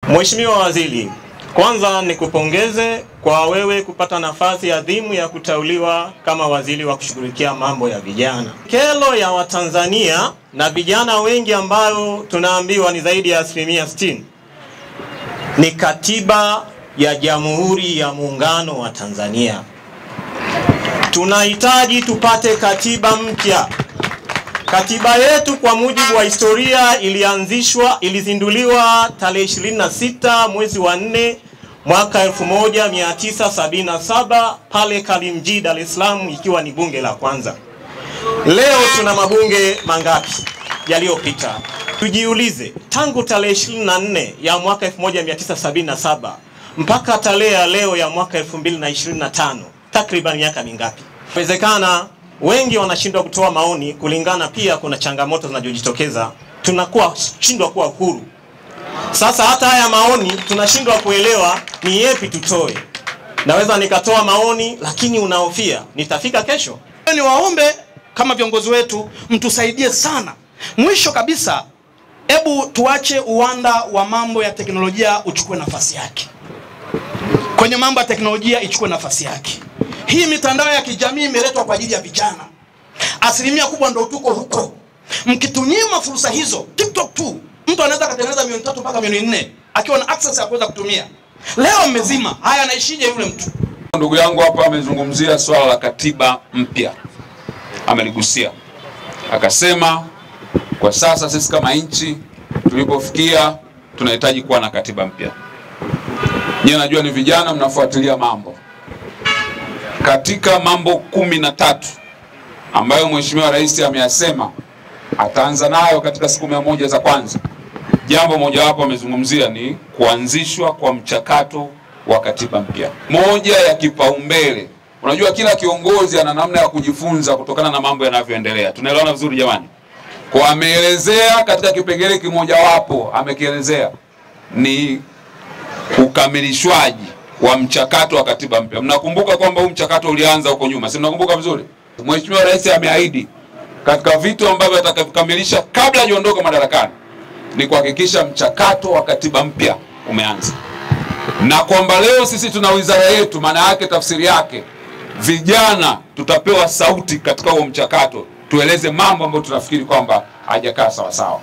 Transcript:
Mheshimiwa Waziri, kwanza nikupongeze kwa wewe kupata nafasi adhimu ya kuteuliwa kama waziri wa kushughulikia mambo ya vijana. Kero ya Watanzania na vijana wengi ambayo tunaambiwa ni zaidi ya 60% ni katiba ya Jamhuri ya Muungano wa Tanzania. Tunahitaji tupate katiba mpya. Katiba yetu kwa mujibu wa historia ilizinduliwa tarehe 26 mwezi wa 4 mwaka 1977 pale Karimjee, Dar es Salaam, ikiwa ni bunge la kwanza. Leo tuna mabunge mangapi yaliyopita? Tujiulize, tangu tarehe 24 ya mwaka 1977 mpaka tarehe ya leo ya mwaka 2025, takriban miaka mingapi? Inawezekana wengi wanashindwa kutoa maoni kulingana, pia kuna changamoto zinazojitokeza, shindwa kuwa huru. Sasa hata haya maoni tunashindwa kuelewa ni yepi tutoe. Naweza nikatoa maoni lakini unahofia nitafika kesho. Ni waombe kama viongozi wetu mtusaidie sana. Mwisho kabisa, hebu tuache uwanda wa mambo ya teknolojia uchukue nafasi yake. Kwenye mambo ya teknolojia ichukue nafasi yake. Hii mitandao ya kijamii imeletwa kwa ajili ya vijana. Asilimia kubwa ndio tuko huko. Mkitunyima fursa hizo, TikTok tu, mtu anaweza kutengeneza 3 mpaka 4 akiwa na access ya kuweza kutumia. Leo mmezima, haya anaishije yule mtu? Ndugu yangu hapa amezungumzia swala la katiba mpya. Ameligusia. Akasema kwa sasa sisi kama nchi tulipofikia tunahitaji kuwa na katiba mpya. Nyie najua ni vijana mnafuatilia mambo. Katika mambo 13 ambayo Mheshimiwa Rais ameyasema ataanza nayo katika siku 100 za kwanza, jambo moja wapo amezungumzia ni kuanzishwa kwa mchakato wa katiba mpya. Moja ya kipaumbele. Unajua kila kiongozi ana namna ya kujifunza kutokana na mambo yanavyoendelea. Tunaelewana vizuri jamani? Kwa ameelezea katika kipengele kimoja wapo amekielezea ni ukamilishwaji wa mchakato wa katiba mpya. Mnakumbuka kwamba huu mchakato ulianza huko nyuma. Si mnakumbuka vizuri? Mheshimiwa Rais ameahidi katika vitu ambavyo atakavikamilisha kabla hajaondoka madarakani ni kuhakikisha mchakato wa katiba mpya umeanza. Na kwamba leo sisi tuna wizara yetu, maana yake tafsiri yake vijana tutapewa sauti katika huo mchakato, tueleze mambo ambayo tunafikiri kwamba hajakaa sawa sawa.